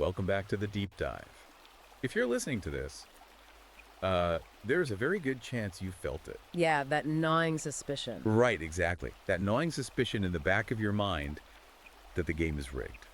welcome back to the deep dive. If you're listening to this, there's a very good chance you felt it. Yeah, that gnawing suspicion. Right, exactly. That gnawing suspicion in the back of your mind that the game is rigged.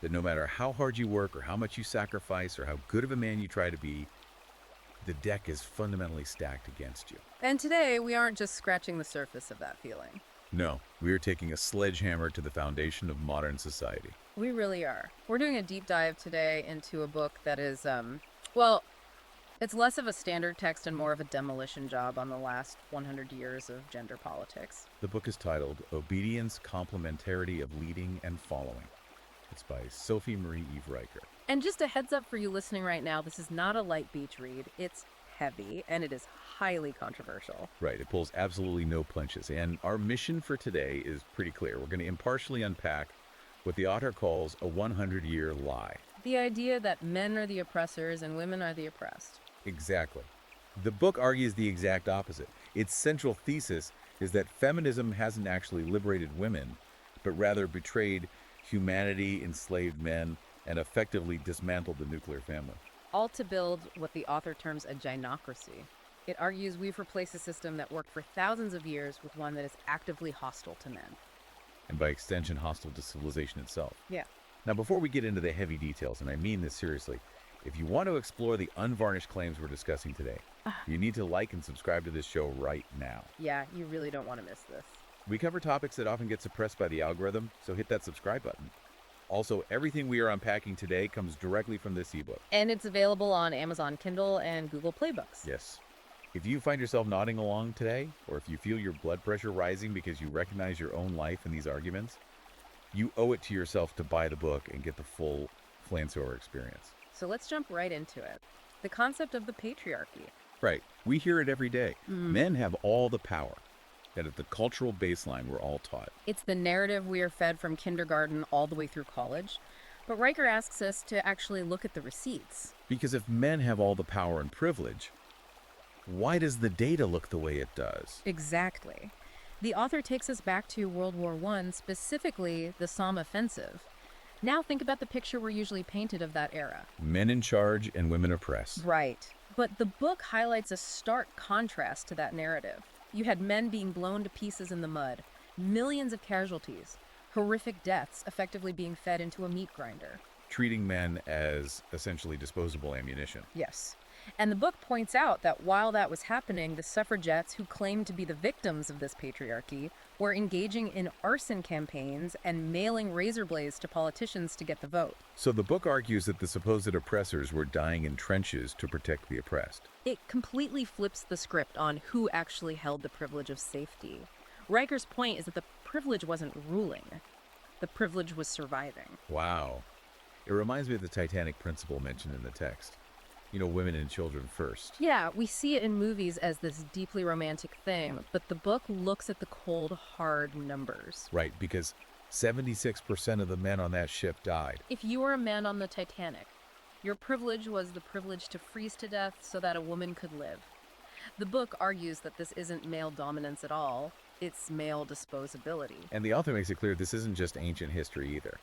That no matter how hard you work or how much you sacrifice or how good of a man you try to be, the deck is fundamentally stacked against you. And today, we aren't just scratching the surface of that feeling. No, we are taking a sledgehammer to the foundation of modern society. We really are. We're doing a deep dive today into a book that is, well, it's less of a standard text and more of a demolition job on the last 100 years of gender politics. The book is titled Obedience, Complementarity of Leading and Following. It's by Sophie Marie Eve Riker. And just a heads up for you listening right now, this is not a light beach read. It's heavy, and it is highly controversial. Right, it pulls absolutely no punches. And our mission for today is pretty clear. We're going to impartially unpack what the author calls a 100-year lie. The idea that men are the oppressors and women are the oppressed. Exactly. The book argues the exact opposite. Its central thesis is that feminism hasn't actually liberated women, but rather betrayed humanity, enslaved men, and effectively dismantled the nuclear family. All to build what the author terms a gynocracy. It argues we've replaced a system that worked for thousands of years with one that is actively hostile to men. And by extension, hostile to civilization itself. Yeah. Now, before we get into the heavy details, and I mean this seriously, if you want to explore the unvarnished claims we're discussing today, you need to like and subscribe to this show right now. Yeah, you really don't want to miss this. We cover topics that often get suppressed by the algorithm, so hit that subscribe button. Also, everything we are unpacking today comes directly from this ebook. And it's available on Amazon Kindle and Google Play Books. Yes. If you find yourself nodding along today, or if you feel your blood pressure rising because you recognize your own life in these arguments, you owe it to yourself to buy the book and get the full flamethrower experience. So let's jump right into it. The concept of the patriarchy. Right. We hear it every day. Men have all the power. That at the cultural baseline we're all taught. It's the narrative we are fed from kindergarten all the way through college. But Riker asks us to actually look at the receipts. Because if men have all the power and privilege, why does the data look the way it does? Exactly. The author takes us back to World War I, specifically the Somme Offensive. Now think about the picture we're usually painted of that era. Men in charge and women oppressed. Right. But the book highlights a stark contrast to that narrative. You had men being blown to pieces in the mud, millions of casualties, horrific deaths effectively being fed into a meat grinder. Treating men as essentially disposable ammunition. Yes. And the book points out that while that was happening, the suffragettes who claimed to be the victims of this patriarchy were engaging in arson campaigns and mailing razor blades to politicians to get the vote. So the book argues that the supposed oppressors were dying in trenches to protect the oppressed. It completely flips the script on who actually held the privilege of safety. Riker's point is that the privilege wasn't ruling. The privilege was surviving. Wow. It reminds me of the Titanic principle mentioned in the text. You know, women and children first. Yeah, we see it in movies as this deeply romantic thing, but the book looks at the cold, hard numbers. Right, because 76% of the men on that ship died. If you were a man on the Titanic, your privilege was the privilege to freeze to death so that a woman could live. The book argues that this isn't male dominance at all, it's male disposability. And the author makes it clear this isn't just ancient history either.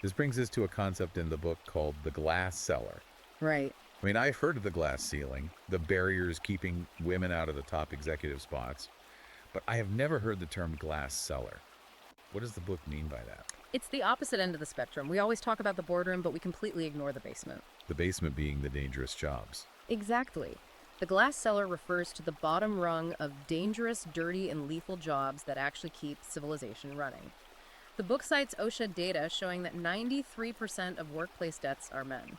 This brings us to a concept in the book called the glass cellar. Right. I mean, I've heard of the glass ceiling, the barriers keeping women out of the top executive spots, but I have never heard the term glass cellar. What does the book mean by that? It's the opposite end of the spectrum. We always talk about the boardroom, but we completely ignore the basement. The basement being the dangerous jobs. Exactly. The glass cellar refers to the bottom rung of dangerous, dirty, and lethal jobs that actually keep civilization running. The book cites OSHA data showing that 93% of workplace deaths are men.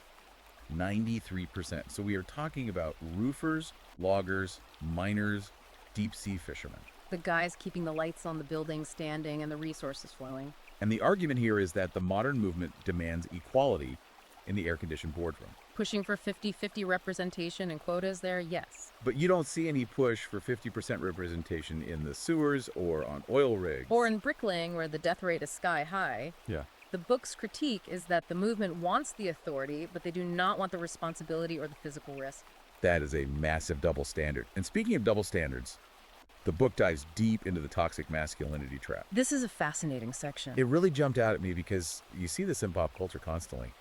93%. So we are talking about roofers, loggers, miners, deep-sea fishermen. The guys keeping the lights on the building standing and the resources flowing. And the argument here is that the modern movement demands equality in the air-conditioned boardroom. Pushing for 50-50 representation and quotas there, yes. But you don't see any push for 50% representation in the sewers or on oil rigs. Or in bricklaying, where the death rate is sky high. Yeah. The book's critique is that the movement wants the authority, but they do not want the responsibility or the physical risk. That is a massive double standard. And speaking of double standards, the book dives deep into the toxic masculinity trap. This is a fascinating section. It really jumped out at me because you see this in pop culture constantly.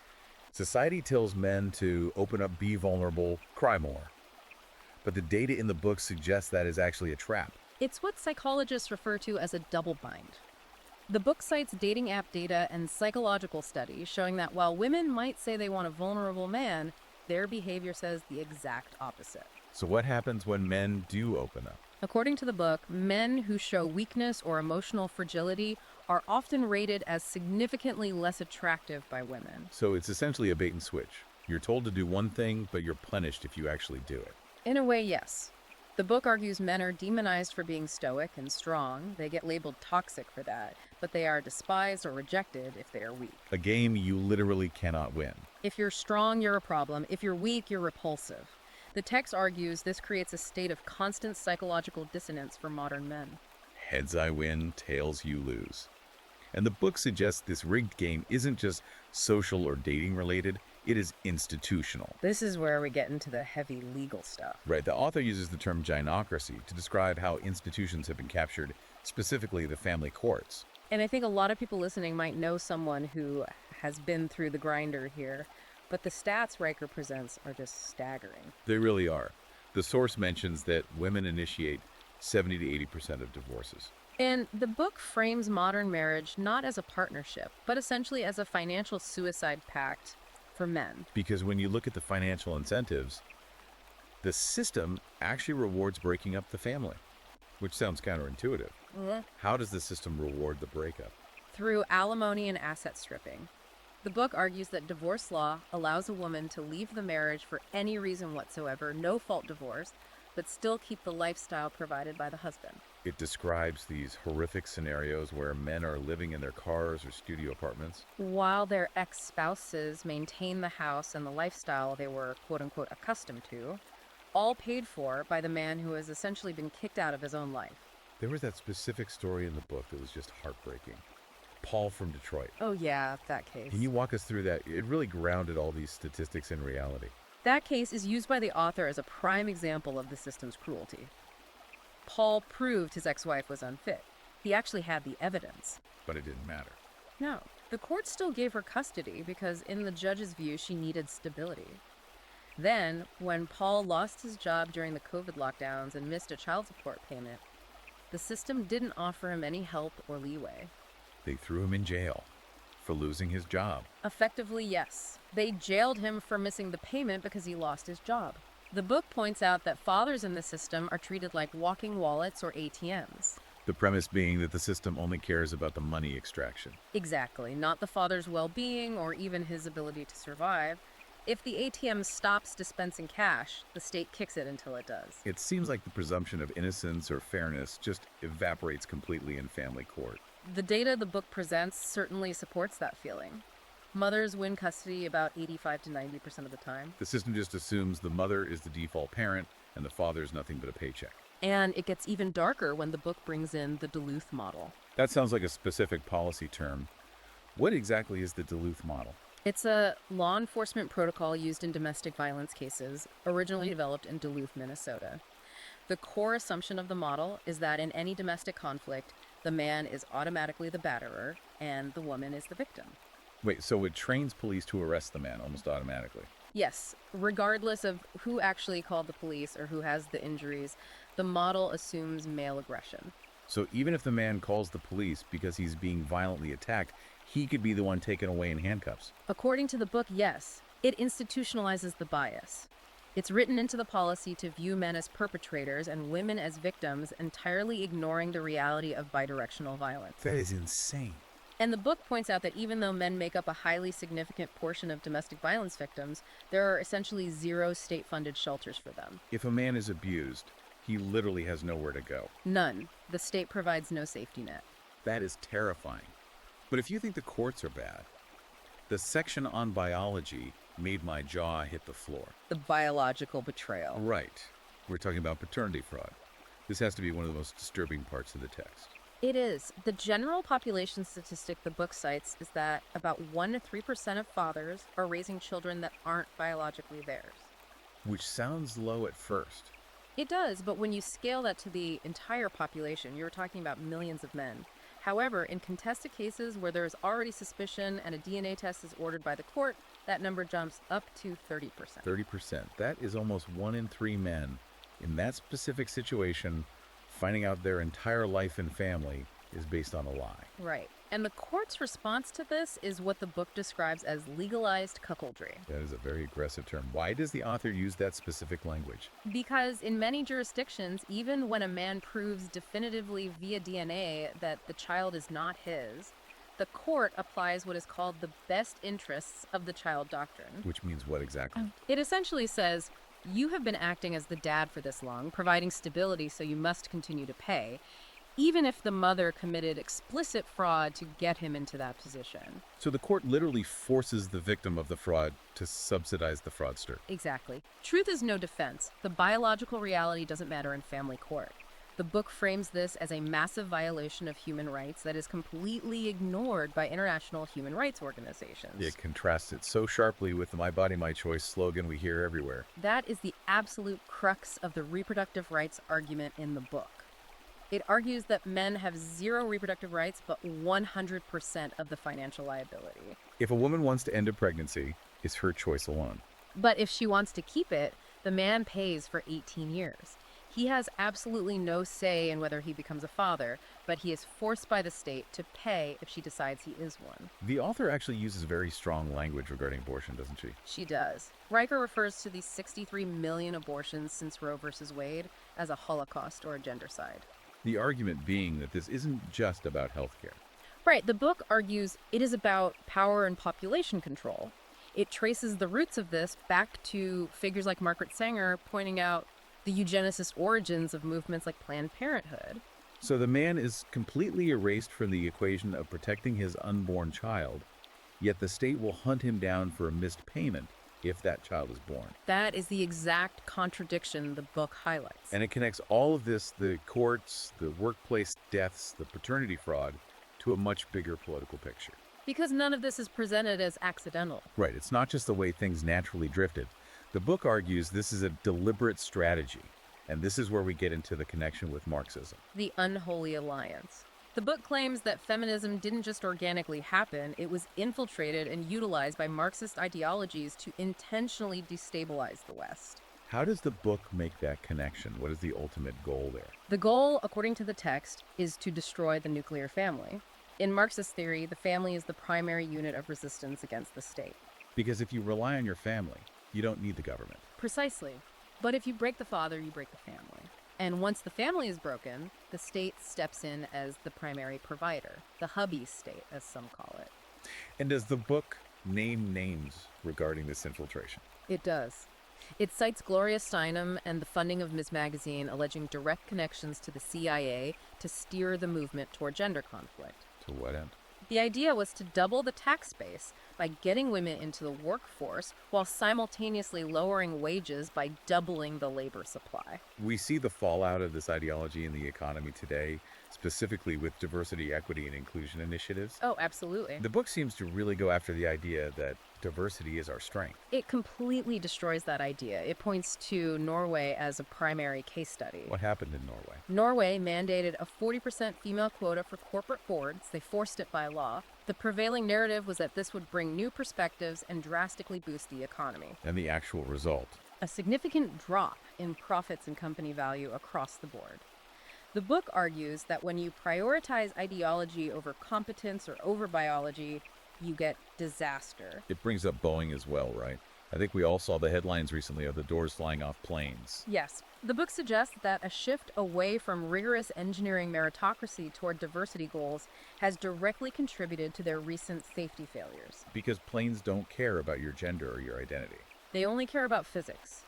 Society tells men to open up, be vulnerable, cry more. But the data in the book suggests that is actually a trap. It's what psychologists refer to as a double bind. The book cites dating app data and psychological studies showing that while women might say they want a vulnerable man, their behavior says the exact opposite. So what happens when men do open up? According to the book, men who show weakness or emotional fragility are often rated as significantly less attractive by women. So it's essentially a bait and switch. You're told to do one thing, but you're punished if you actually do it. In a way, yes. The book argues men are demonized for being stoic and strong. They get labeled toxic for that, but they are despised or rejected if they are weak. A game you literally cannot win. If you're strong, you're a problem. If you're weak, you're repulsive. The text argues this creates a state of constant psychological dissonance for modern men. Heads I win, tails you lose. And the book suggests this rigged game isn't just social or dating related, it is institutional. This is where we get into the heavy legal stuff. Right, the author uses the term gynocracy to describe how institutions have been captured, specifically the family courts. And I think a lot of people listening might know someone who has been through the grinder here, but the stats Riker presents are just staggering. They really are. The source mentions that women initiate 70 to 80% of divorces. And the book frames modern marriage not as a partnership, but essentially as a financial suicide pact for men. Because when you look at the financial incentives, the system actually rewards breaking up the family, which sounds counterintuitive. How does the system reward the breakup? Through alimony and asset stripping. The book argues that divorce law allows a woman to leave the marriage for any reason whatsoever, no fault divorce, but still keep the lifestyle provided by the husband. It describes these horrific scenarios where men are living in their cars or studio apartments, While their ex-spouses maintain the house and the lifestyle they were quote-unquote accustomed to, all paid for by the man who has essentially been kicked out of his own life. There was that specific story in the book that was just heartbreaking. Paul from Detroit. Oh yeah, that case. Can you walk us through that? It really grounded all these statistics in reality. That case is used by the author as a prime example of the system's cruelty. Paul proved his ex-wife was unfit. He actually had the evidence. But it didn't matter. No, the court still gave her custody because in the judge's view, she needed stability. Then, when Paul lost his job during the COVID lockdowns and missed a child support payment, the system didn't offer him any help or leeway. They threw him in jail for losing his job. Effectively, yes. They jailed him for missing the payment because he lost his job. The book points out that fathers in the system are treated like walking wallets or ATMs. The premise being that the system only cares about the money extraction. Exactly, not the father's well-being or even his ability to survive. If the ATM stops dispensing cash, the state kicks it until it does. It seems like the presumption of innocence or fairness just evaporates completely in family court. The data the book presents certainly supports that feeling. Mothers win custody about 85 to 90% of the time. The system just assumes the mother is the default parent and the father is nothing but a paycheck. And it gets even darker when the book brings in the Duluth model. That sounds like a specific policy term. What exactly is the Duluth model? It's a law enforcement protocol used in domestic violence cases, originally developed in Duluth, Minnesota. The core assumption of the model is that in any domestic conflict, the man is automatically the batterer and the woman is the victim. Wait, so it trains police to arrest the man almost automatically? Yes, regardless of who actually called the police or who has the injuries, the model assumes male aggression. So even if the man calls the police because he's being violently attacked, he could be the one taken away in handcuffs. According to the book, yes, it institutionalizes the bias. It's written into the policy to view men as perpetrators and women as victims, entirely ignoring the reality of bidirectional violence. That is insane. And the book points out that even though men make up a highly significant portion of domestic violence victims, there are essentially 0 state-funded shelters for them. If a man is abused, he literally has nowhere to go. None. The state provides no safety net. That is terrifying. But if you think the courts are bad, the section on biology made my jaw hit the floor. The biological betrayal. Right. We're talking about paternity fraud. This has to be one of the most disturbing parts of the text. It is. The general population statistic the book cites is that about 1 to 3% of fathers are raising children that aren't biologically theirs. Which sounds low at first. It does, but when you scale that to the entire population, you're talking about millions of men. However, in contested cases where there is already suspicion and a DNA test is ordered by the court, that number jumps up to 30%. 30%. That is almost 1 in 3 men in that specific situation finding out their entire life and family is based on a lie. Right. And the court's response to this is what the book describes as legalized cuckoldry. That is a very aggressive term. Why does the author use that specific language? Because in many jurisdictions, even when a man proves definitively via DNA that the child is not his, the court applies what is called the best interests of the child doctrine. Which means what exactly? It essentially says, you have been acting as the dad for this long, providing stability, so you must continue to pay, even if the mother committed explicit fraud to get him into that position. So the court literally forces the victim of the fraud to subsidize the fraudster. Exactly. Truth is no defense. The biological reality doesn't matter in family court. The book frames this as a massive violation of human rights that is completely ignored by international human rights organizations. It contrasts it so sharply with the "My Body, My Choice" slogan we hear everywhere. That is the absolute crux of the reproductive rights argument in the book. It argues that men have zero reproductive rights, but 100% of the financial liability. If a woman wants to end a pregnancy, it's her choice alone. But if she wants to keep it, the man pays for 18 years. He has absolutely no say in whether he becomes a father, but he is forced by the state to pay if she decides he is one. The author actually uses very strong language regarding abortion, doesn't she? She does. Riker refers to the 63 million abortions since Roe versus Wade as a Holocaust or a gendercide. The argument being that this isn't just about healthcare. Right, the book argues it is about power and population control. It traces the roots of this back to figures like Margaret Sanger pointing out the eugenicist origins of movements like Planned Parenthood. So the man is completely erased from the equation of protecting his unborn child, yet the state will hunt him down for a missed payment if that child is born. That is the exact contradiction the book highlights. And it connects all of this, the courts, the workplace deaths, the paternity fraud, to a much bigger political picture. Because none of this is presented as accidental. Right, it's not just the way things naturally drifted. The book argues this is a deliberate strategy, and this is where we get into the connection with Marxism. The unholy alliance. The book claims that feminism didn't just organically happen, it was infiltrated and utilized by Marxist ideologies to intentionally destabilize the West. How does the book make that connection? What is the ultimate goal there? The goal, according to the text, is to destroy the nuclear family. In Marxist theory, the family is the primary unit of resistance against the state. Because if you rely on your family, you don't need the government. Precisely. But if you break the father, you break the family. And once the family is broken, the state steps in as the primary provider, the hubby state, as some call it. And does the book name names regarding this infiltration? It does. It cites Gloria Steinem and the funding of Ms. Magazine, alleging direct connections to the CIA to steer the movement toward gender conflict. To what end? The idea was to double the tax base by getting women into the workforce while simultaneously lowering wages by doubling the labor supply. We see the fallout of this ideology in the economy today, specifically with diversity, equity, and inclusion initiatives. Oh, absolutely. The book seems to really go after the idea that diversity is our strength. It completely destroys that idea. It points to Norway as a primary case study. What happened in Norway? Norway mandated a 40% female quota for corporate boards. They forced it by law. The prevailing narrative was that this would bring new perspectives and drastically boost the economy. And the actual result? A significant drop in profits and company value across the board. The book argues that when you prioritize ideology over competence or over biology, you get disaster. It brings up Boeing as well, right? I think we all saw the headlines recently of the doors flying off planes. Yes. The book suggests that a shift away from rigorous engineering meritocracy toward diversity goals has directly contributed to their recent safety failures. Because planes don't care about your gender or your identity. They only care about physics.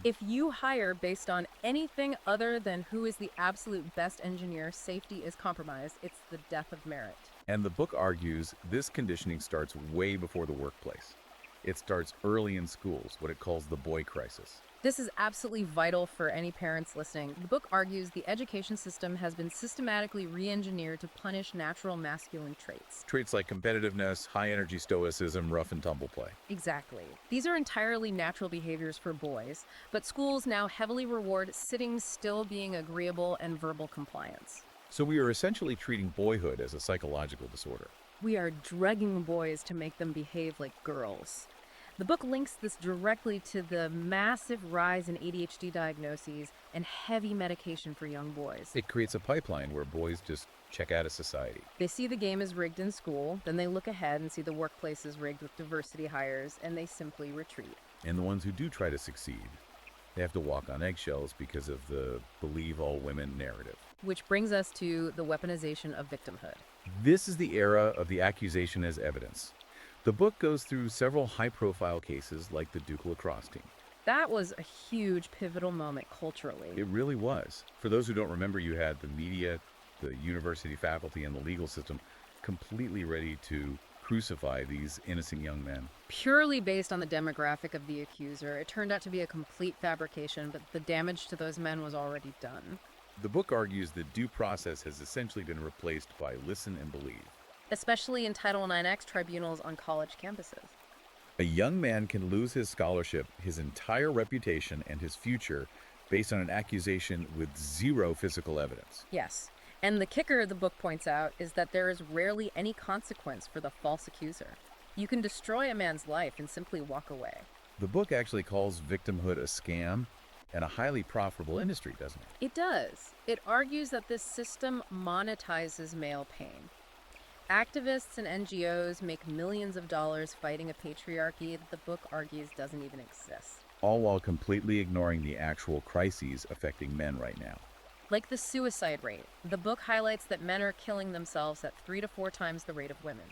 If you hire based on anything other than who is the absolute best engineer, safety is compromised. It's the death of merit. And the book argues this conditioning starts way before the workplace. It starts early in schools, what it calls the boy crisis. This is absolutely vital for any parents listening. The book argues the education system has been systematically re-engineered to punish natural masculine traits. Traits like competitiveness, high-energy stoicism, rough and tumble play. Exactly. These are entirely natural behaviors for boys, but schools now heavily reward sitting still, being agreeable, and verbal compliance. So we are essentially treating boyhood as a psychological disorder. We are drugging boys to make them behave like girls. The book links this directly to the massive rise in ADHD diagnoses and heavy medication for young boys. It creates a pipeline where boys just check out of society. They see the game is rigged in school, then they look ahead and see the workplace is rigged with diversity hires, and they simply retreat. And the ones who do try to succeed, they have to walk on eggshells because of the believe all women narrative. Which brings us to the weaponization of victimhood. This is the era of the accusation as evidence. The book goes through several high-profile cases like the Duke lacrosse team. That was a huge pivotal moment culturally. It really was. For those who don't remember, you had the media, the university faculty, and the legal system completely ready to crucify these innocent young men. Purely based on the demographic of the accuser, it turned out to be a complete fabrication, but the damage to those men was already done. The book argues that due process has essentially been replaced by listen and believe. Especially in Title IX tribunals on college campuses. A young man can lose his scholarship, his entire reputation, and his future based on an accusation with zero physical evidence. Yes. And the kicker, the book points out, is that there is rarely any consequence for the false accuser. You can destroy a man's life and simply walk away. The book actually calls victimhood a scam and a highly profitable industry, doesn't it? It does. It argues that this system monetizes male pain. Activists and NGOs make millions of dollars fighting a patriarchy that the book argues doesn't even exist. All while completely ignoring the actual crises affecting men right now. Like the suicide rate, the book highlights that men are killing themselves at 3 to 4 times the rate of women.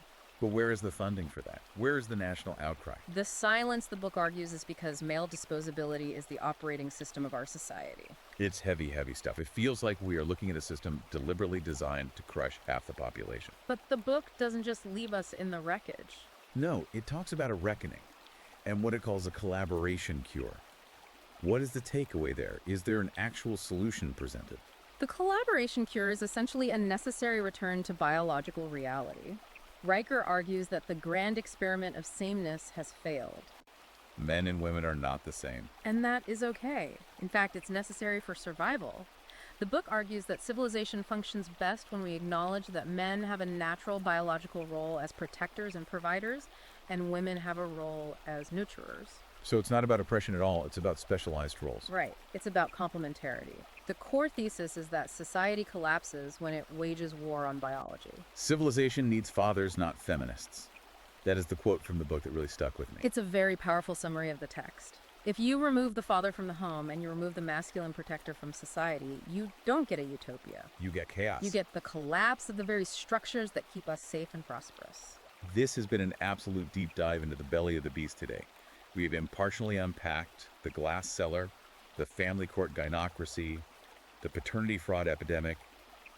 But where is the funding for that? Where is the national outcry? The silence, the book argues, is because male disposability is the operating system of our society. It's heavy, heavy stuff. It feels like we are looking at a system deliberately designed to crush half the population. But the book doesn't just leave us in the wreckage. No, it talks about a reckoning and what it calls a collaboration cure. What is the takeaway there? Is there an actual solution presented? The collaboration cure is essentially a necessary return to biological reality. Riker argues that the grand experiment of sameness has failed. Men and women are not the same. And that is okay. In fact, it's necessary for survival. The book argues that civilization functions best when we acknowledge that men have a natural biological role as protectors and providers, and women have a role as nurturers. So it's not about oppression at all, it's about specialized roles. Right. It's about complementarity. The core thesis is that society collapses when it wages war on biology. Civilization needs fathers, not feminists. That is the quote from the book that really stuck with me. It's a very powerful summary of the text. If you remove the father from the home and you remove the masculine protector from society, you don't get a utopia. You get chaos. You get the collapse of the very structures that keep us safe and prosperous. This has been an absolute deep dive into the belly of the beast today. We have impartially unpacked the glass cellar, the family court gynocracy, the paternity fraud epidemic,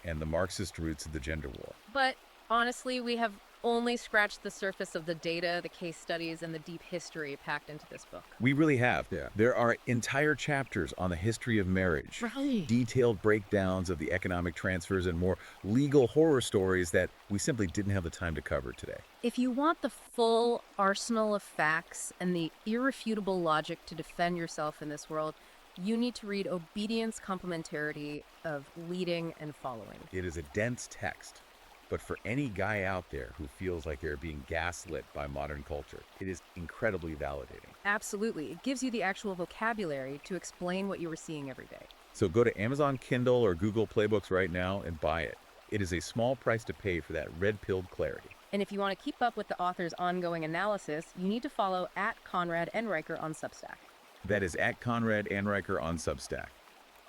and the Marxist roots of the gender war. But honestly, we have only scratched the surface of the data, the case studies, and the deep history packed into this book. We really have. Yeah. There are entire chapters on the history of marriage, Right. detailed breakdowns of the economic transfers, and more legal horror stories that we simply didn't have the time to cover today. If you want the full arsenal of facts and the irrefutable logic to defend yourself in this world, you need to read Obedience Complementarity of Leading and Following. It is a dense text, but for any guy out there who feels like they're being gaslit by modern culture, it is incredibly validating. Absolutely. It gives you the actual vocabulary to explain what you were seeing every day. So go to Amazon Kindle or Google Playbooks right now and buy it. It is a small price to pay for that red-pilled clarity. And if you want to keep up with the author's ongoing analysis, you need to follow @Conrad and Riker on Substack. That is @Conrad Anriker on Substack.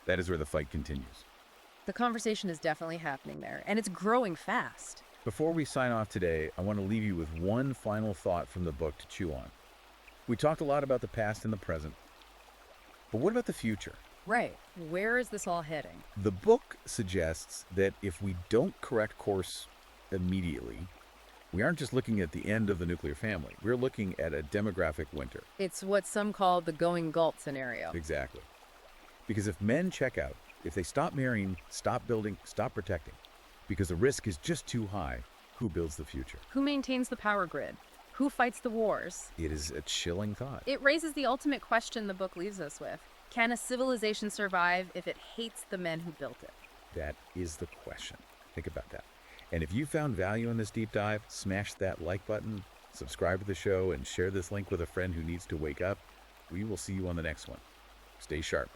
That is where the fight continues. The conversation is definitely happening there, and it's growing fast. Before we sign off today, I want to leave you with one final thought from the book to chew on. We talked a lot about the past and the present, but what about the future? Right. Where is this all heading? The book suggests that if we don't correct course immediately, we aren't just looking at the end of the nuclear family. We're looking at a demographic winter. It's what some call the going galt scenario. Exactly. Because if men check out, if they stop marrying, stop building, stop protecting, because the risk is just too high, who builds the future? Who maintains the power grid? Who fights the wars? It is a chilling thought. It raises the ultimate question the book leaves us with. Can a civilization survive if it hates the men who built it? That is the question. Think about that. And if you found value in this deep dive, smash that like button, subscribe to the show, and share this link with a friend who needs to wake up. We will see you on the next one. Stay sharp.